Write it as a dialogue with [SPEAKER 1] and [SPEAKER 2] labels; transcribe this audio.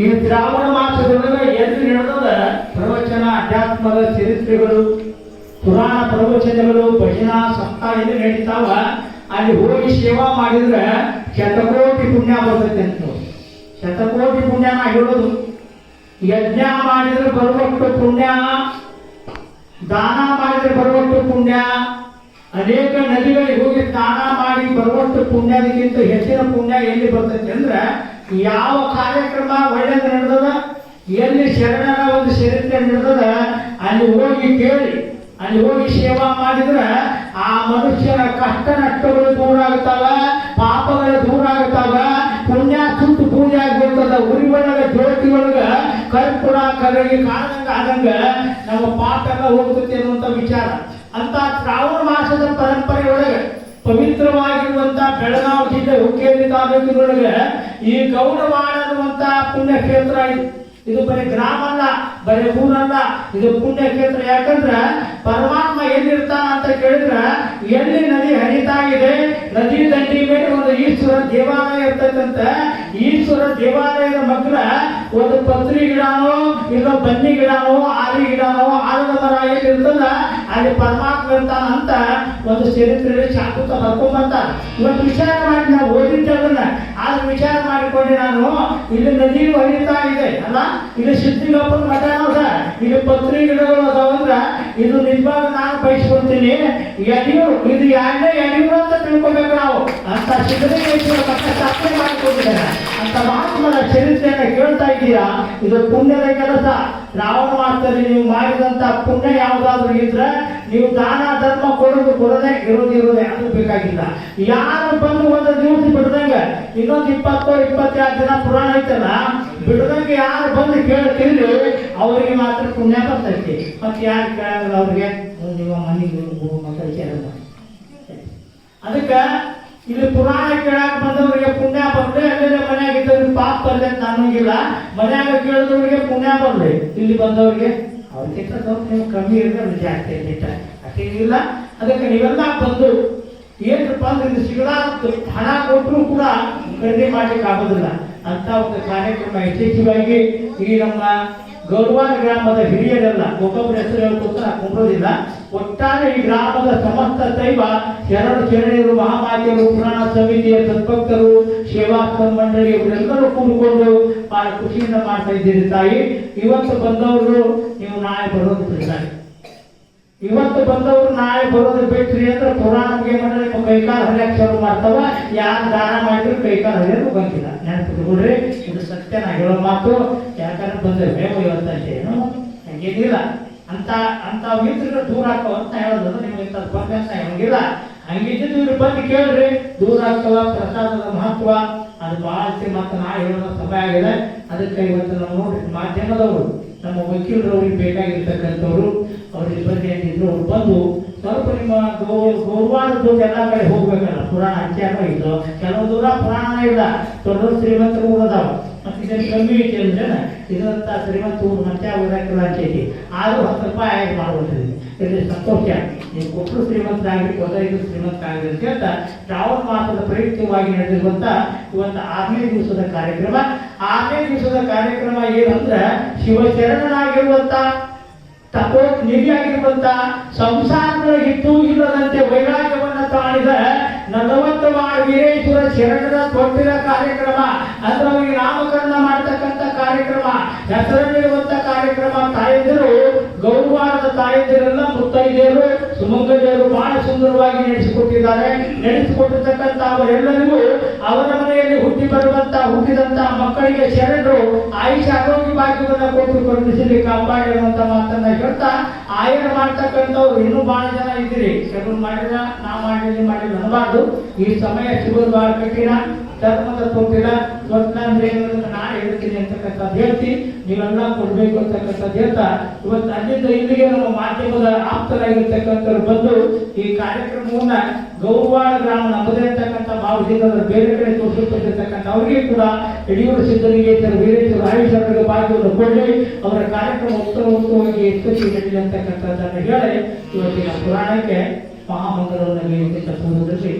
[SPEAKER 1] ಈ ಶ್ರಾವಣ ಮಾಸದೊಳಗೆ ಎಲ್ಲಿ ನಡೆದ ಪ್ರವಚನ, ಅಧ್ಯಾತ್ಮದ ಚರಿತ್ರೆಗಳು, ಪುರಾಣ ಪ್ರವಚನಗಳು, ಭಜನಾ ಸಪ್ತಾಹ ಎಲ್ಲಿ ನಡೀತಾವ ಅಲ್ಲಿ ಹೋಗಿ ಸೇವಾ ಮಾಡಿದ್ರೆ ಶತಕೋಟಿ ಪುಣ್ಯ ಬರ್ತೈತೆ ಅಂತ. ಶತಕೋಟಿ ಪುಣ್ಯನ ಹೇಳೋದು. ಯಜ್ಞ ಮಾಡಿದ್ರೆ ಬರುವಷ್ಟು ಪುಣ್ಯ, ದಾನ ಮಾಡಿದ್ರೆ ಬರುವಷ್ಟು ಪುಣ್ಯ, ಅನೇಕ ನದಿಗಳಿಗೆ ಹೋಗಿ ಸ್ನಾನ ಮಾಡಿ ಬರುವಷ್ಟು ಪುಣ್ಯದಕ್ಕಿಂತ ಹೆಚ್ಚಿನ ಪುಣ್ಯ ಎಲ್ಲಿ ಬರ್ತೈತೆ ಅಂದ್ರೆ ಯಾವ ಕಾರ್ಯಕ್ರಮ ಒಳ್ಳೆದು ನಡೆದದ, ಎಲ್ಲಿ ಶರಣರ ಒಂದು ಚರಿತ್ರೆ ನಡೆದದ ಅಲ್ಲಿ ಹೋಗಿ ಕೇಳಿ, ಅಲ್ಲಿ ಹೋಗಿ ಸೇವಾ ಮಾಡಿದ್ರೆ ಆ ಮನುಷ್ಯನ ಕಷ್ಟ ನಷ್ಟಗಳು ದೂರ ಆಗ್ತಾವ, ಪಾಪಗಳು ದೂರ ಆಗ್ತಾವ, ಪುಣ್ಯ ಸುಟ್ಟು ಪೂಜೆ ಆಗ್ಬಿಡ್ತದ. ಉರಿ ಒಳಗ ಜ್ಯೋತಿ ಒಳಗ ಕರ್ಪೂರ ಕರಗಿ ಕಾಣಂಗ ಆದಂಗ ನಮ್ಮ ಪಾಪ ಎಲ್ಲ ಹೋಗ್ತೈತಿ ಅನ್ನುವಂಥ ವಿಚಾರ. ಅಂತ ಶ್ರಾವಣ ಮಾಸದ ಪರಂಪರೆ ಒಳಗೆ ಪವಿತ್ರವಾಗಿರುವಂತ ಬೆಳಗಾವಿ ಜಿಲ್ಲೆ ಹುಕ್ಕೇರಿ ತಾಲೂಕಿನೊಳಗೆ ಈ ಗೌಡವಾಡ ಅನ್ನುವಂತ ಪುಣ್ಯ ಕ್ಷೇತ್ರ ಇದು ಬರೀ ಗ್ರಾಮ ಅಲ್ಲ, ಬರೀ ಊರಲ್ಲ, ಇದು ಪುಣ್ಯ ಕ್ಷೇತ್ರ. ಯಾಕಂದ್ರೆ ಪರಮಾತ್ಮ ಎಲ್ಲಿರ್ತಾನ ಅಂತ ಕೇಳಿದ್ರೆ ಎಲ್ಲಿ ನದಿ ಹರಿತಾ ಇದೆ, ನದಿ ದಂಡಿ ಮೇಲೆ ಒಂದು ಈಶ್ವರ ದೇವಾಲಯ ಇರ್ತಕ್ಕಂತ ಈಶ್ವರ ದೇವಾಲಯದ ಮಗ್ಲ ಒಂದು ಪತ್ರಿ ಗಿಡನೋ ಇಲ್ಲ ಬನ್ನಿ ಗಿಡನೋ ಆರಿ ಗಿಡನೋ ಆಲದ ಮರ ಎಲ್ಲಿರ್ತದ ಅಲ್ಲಿ ಪರಮಾತ್ಮ ಇರ್ತಾನ ಅಂತ ಒಂದು ಚರಿತ್ರೆಯಲ್ಲಿ ಶಾಂತ ಬರ್ಕೊಂಡ್ಬರ್ತಾರೆ. ಇವತ್ತು ವಿಚಾರ ಮಾಡಿ ನಾವು ಓದಿದ್ದಲ್ಲ, ಆದ್ರೆ ವಿಚಾರ ಮಾಡಿಕೊಂಡೆ ನಾನು ಇಲ್ಲಿ ನದಿಯು ಹರಿತಾ ಇದೆ ಅಲ್ಲ, ಇದು ಸಿದ್ಧಿಗಪ್ಪನ ಮಠ ಅದ, ಇದು ಪತ್ರಿ ಗಿಡಗಳು ಅದಾವಂದ್ರ ಇದು ನಿಜವಾಗ ನಾನು ಬಯಸ್ಕೊಳ್ತೀನಿ. ಯಡಿಯೂರು ಇದು ಎರಡನೇ ಯಡಿಯೂರು ಅಂತ ತಿಳ್ಕೊಬೇಕು ನಾವು. ಅಂತ ಸಿದ್ಧಲಿಂಗೇಶ್ವರ ಮಠ ಸ್ಥಾಪನೆ ಮಾಡಿಕೊಂಡಿದ್ದಾರೆ. ಅಂತ ಮಹಾತ್ಮನ ಚರಿತ್ರೆಯನ್ನು ಕೇಳ್ತಾ ಇದ್ದೀರಾ, ಇದು ಪುಣ್ಯದ ಕೆಲಸ. ಶ್ರಾವಣ ಮಾಸದಲ್ಲಿ ನೀವು ಮಾಡಿದಂತ ಪುಣ್ಯ ಯಾವುದಾದ್ರೂ ಇದ್ರೆ ನೀವು ದಾನ ಧರ್ಮ ಕೊಡೋದೇ ಇರೋದೇ ಅದು ಬೇಕಾಗಿಲ್ಲ. ಯಾರು ಬಂದು ಒಂದು ದಿವಸ ಬಿಡದಂಗ ಇನ್ನೊಂದು 20-22 ದಿನ ಪುರಾಣ ಐತಲ್ಲ ಬಿಡದಂಗೆ ಯಾರು ಬಂದು ಕೇಳ್ತಿದ್ರು ಅವರಿಗೆ ಮಾತ್ರ ಪುಣ್ಯ ಬರ್ತೈತಿ. ಮತ್ತೆ ಯಾರು ಕೇಳಲ್ಲ ಅವ್ರಿಗೆ ನೀವು ಮನೆಗೆ ಮಕ್ಕಳು. ಅದಕ್ಕೆ ಇಲ್ಲಿ ಪುರಾಣ ಕೇಳಕ್ ಬಂದವರಿಗೆ ಪುಣ್ಯ ಬರ್ಲಿ, ಅಲ್ಲೇ ಮನೆಯಾಗಿದ್ದವ್ರಿಗೆ ಪಾಪ ಬರ್ಲಿ ಅಂತ ಅನ್ನೋಂಗಿಲ್ಲ. ಮನ್ಯಾಗ ಕೇಳಿದವ್ರಿಗೆ ಪುಣ್ಯ ಬರ್ಲಿ, ಇಲ್ಲಿ ಬಂದವ್ರಿಗೆ ಅವ್ರಿಗೆ ನೀವು ಕಮ್ಮಿ ಇದ್ರೆ ಜಾಸ್ತಿ ಇರ್ಲಿಲ್ಲ ಅಷ್ಟೇನಿಲ್ಲ. ಅದಕ್ಕೆ ನೀವೆಲ್ಲ ಬಂದು ಏನಪ್ಪ ಅಂದ್ರೆ ಇದು ಸಿಗಲಾರ್ದು ಹಣ ಕೊಟ್ಟರು ಕೂಡ ಖರೀದಿ ಮಾಡ್ಲಿಕ್ಕೆ ಆಗೋದಿಲ್ಲ ಅಂತ ಒಂದು ಕಾರ್ಯಕ್ರಮ ಯಶಸ್ವಿಯಾಗಿ ಈ ನಮ್ಮ ಗೌಡವಾಡ ಗ್ರಾಮದ ಹಿರಿಯರೆಲ್ಲ ಒಬ್ಬೊಬ್ಬರ ಹೆಸರು ಹೇಳ್ಕೊತ ಕುಂಬ್ರೋದಿಲ್ಲ, ಒಟ್ಟಾರೆ ಈ ಗ್ರಾಮದ ಸಮಸ್ತ ದೈವ ಶರಣರು, ಮಹಾಮಾತೆಯರು, ಪುರಾಣ ಸಮಿತಿಯ ಸದ್ಭಕ್ತರು, ಸೇವಾ ಮಂಡಳಿ ಇವರೆಲ್ಲರೂ ಕೂಡಿಕೊಂಡು ಬಹಳ ಖುಷಿಯಿಂದ ಮಾಡ್ತಾ ಇದ್ದೀರಿ ತಾಯಿ. ಇವತ್ತು ಬಂದವರು ನೀವು ನಾಳೆ ಬರೋದು ಬಿಡ್ತಾರೆ. ಇವತ್ತು ಬಂದವರು ನಾಳೆ ಬರೋದು ಬಿಟ್ರಿ ಅಂದ್ರೆ ಪುರಾಣಕ್ಕೆ ಮಂಡಳಿ ಕೈಕಾಲ ಹರಿಯಕ್ಕೆ ಶುರು ಮಾಡ್ತಾವ. ಯಾರು ದಾನ ಮಾಡಿದ್ರು ಕೈಕಾಲ ಹರಿಯೋದು ಬಂದಿಲ್ಲ. ನೆನಪಿಟ್ಕೊಡ್ರಿ, ಇದು ಸತ್ಯ ನಾ ಹೇಳೋ ಮಾತು. ಯಾಕಂದ್ರೆ ಬಂದ್ರೆ ಮೇವು ಇವತ್ತೇನು ಹಂಗೇನಿಲ್ಲ ಅಂತ ಇದ್ರೆ ದೂರ ಆಗ್ತಾವ ಅಂತ ಹೇಳೋದು. ನಿಮ್ಗೆ ಇಂಥ ಬಂದೆ ಅಂತ ಹೇಳಂಗಿಲ್ಲ. ಹಂಗಿದ್ದು ಇವ್ರು ಬಂದು ಕೇಳ್ರಿ, ದೂರ ಆಗ್ತಾವ. ಪ್ರಸಾದದ ಮಹತ್ವ ಅದು ಬಹಳ ಮತ್ತೆ ನಾ ಹೇಳೋದ ಸಮಯ ಆಗಿದೆ. ಅದಕ್ಕೆ ಇವತ್ತು ನಾವು ನೋಡಿ ಮಾಧ್ಯಮದವರು ನಮ್ಮ ವಕೀಲರವ್ರಿಗೆ ಬೇಕಾಗಿರ್ತಕ್ಕಂಥವ್ರು ಅವ್ರಿಗೆ ಬಂದು ಏನಿದ್ರು ಅವ್ರು ಬಂದು ಸ್ವಲ್ಪ ನಿಮ್ಮ ಗೌರವಾದದ್ದು ಎಲ್ಲ ಕಡೆ ಹೋಗ್ಬೇಕಲ್ಲ. ಪುರಾಣ ಅತ್ಯಾಗ ಇದ್ದು ಕೆಲವು ದೂರ ಪುರಾಣ ಇಲ್ಲ, ದೊಡ್ಡ ಶ್ರೀಮಂತರು ಅದಾವ. ಮತ್ತೆ ಇದನ್ನು ಕಮ್ಮಿ ಐತಿ ಅಂದ್ರೆ ಇದಂತ ಶ್ರೀಮಂತ ಮತ್ತೆ ಓದಾಕಿಲ್ಲ ಅಂತೈತಿ. ಆದ್ರೂ 10 ರೂಪಾಯಿ ಆಗಿ ಮಾಡ್ಬಿಡ್ತೀವಿ. ಇಲ್ಲಿ ಸಂತೋಷ, ನೀವು ಕೊಟ್ಟರು ಶ್ರೀಮಂತರಾಗಿ ಕೊಡೋದು ಶ್ರೀಮಂತ ಆಗಲಿ ಅಂತ ಹೇಳ್ತಾ ಶ್ರಾವಣ ಮಾಸದ ಪ್ರಯುಕ್ತವಾಗಿ ನಡೆದಿರುವಂತ ಇವತ್ತು 6ನೇ ದಿವಸದ ಕಾರ್ಯಕ್ರಮ. 6ನೇ ದಿವಸದ ಕಾರ್ಯಕ್ರಮ ಏನಂದ್ರೆ ಶಿವಚರಣನಾಗಿರುವಂತ ತಪೋ ನಿಧಿಯಾಗಿರುವಂತ ಸಂಸಾರದೊಳಗಿದ್ದು ಇಲ್ಲದಂತೆ ವೈರಾಗ್ಯವನ್ನ ತಾಳಿದ 40 ವೀರೇಶ್ವರ ಶರಣರ ಕೊಟ್ಟಿರ ಕಾರ್ಯಕ್ರಮ ಅಂದ್ರೆ ಅವರಿಗೆ ನಾಮಕರಣ ಮಾಡ್ತಕ್ಕಂಥ ಕಾರ್ಯಕ್ರಮ, ಹೆಸರಲ್ಲಿರುವಂತ ಕಾರ್ಯಕ್ರಮ. ತಾಯಂದಿರು ಗೌರವಾದ ತಾಯಂದಿರೆಲ್ಲ ಮುತ್ತೈದೆಯರು, ಸುಮಂಗಲಿಯರು ಬಹಳ ಸುಂದರವಾಗಿ ನಡೆಸಿಕೊಟ್ಟಿದ್ದಾರೆ. ನಡೆಸಿಕೊಟ್ಟಿರ್ತಕ್ಕಂಥ ಅವರೆಲ್ಲರಿಗೂ ಅವರ ಮನೆಯಲ್ಲಿ ಹುಟ್ಟಿದಂತ ಮಕ್ಕಳಿಗೆ ಶರಣರು ಆಯುಷ ಆರೋಗ್ಯ ಭಾಗ್ಯವನ್ನ ಕೊಟ್ಟು ಕರುಣಿಸಲಿ ಕಾಪಾಡಿ ಅನ್ನುವಂತ ಮಾತನ್ನ ಹೇಳ್ತಾ ಆಯನ ಮಾಡ್ತಕ್ಕಂಥವ್ರು ಇನ್ನೂ ಬಹಳ ಜನ ಇದ್ದೀರಿ. ಕೆಲವರು ಮಾಡಿದ ನಾವು ಮಾಡಿಲ್ಲ ಅನ್ನಬಾರ್ದು. ಈ ಸಮಯ ಸಿಗೋದು ಬಹಳ ಕಠಿಣ. ಧರ್ಮದ ತೊಟ್ಟಿಲ್ಲ ಸ್ವಪ್ನ ಅಂದ್ರೆ ನಾನು ಹೇಳ್ತೀನಿ ಅಂತಕ್ಕಂಥದ್ದು ಹೇಳ್ತಿ, ನೀವೆಲ್ಲ ಕೊಡ್ಬೇಕು ಅಂತಕ್ಕಂಥದ್ದು ಹೇಳ್ತಾ ಇವತ್ತು ಅಲ್ಲಿಂದ ಇಲ್ಲಿಗೆ ನಮ್ಮ ಮಾಧ್ಯಮದ ಆಪ್ತರಾಗಿರ್ತಕ್ಕಂಥವ್ರು ಬಂದು ಈ ಕಾರ್ಯಕ್ರಮವನ್ನ ಗೌರವಾಡ ಗ್ರಾಮ ನಮ್ಮದೇ ಅಂತಕ್ಕಂಥ ಭಾವದಿಂದ ಬೇರೆ ಕಡೆ ತೋರಿಸಿರ್ತಕ್ಕಂಥ ಅವರಿಗೆ ಕೂಡ ಯಡಿಯೂರು ಸಿದ್ಧಲಿಂಗೇಶ್ವರ ವೀರೇಶ್ವರ ಆಯುಷರಿಗೆ ಭಾಗ್ಯವನ್ನು ಕೊಡಲಿ, ಅವರ ಕಾರ್ಯಕ್ರಮ ಉತ್ತಮವಾಗಿ ಯಶಸ್ವಿ ನಡೀಲಿ ಅಂತಕ್ಕಂಥದ್ದನ್ನು ಹೇಳಿ ಇವತ್ತಿನ ಪುರಾಣಕ್ಕೆ ಮಹಾಮಂಗಳವನ್ನು ಪೂರ್ವದಲ್ಲಿ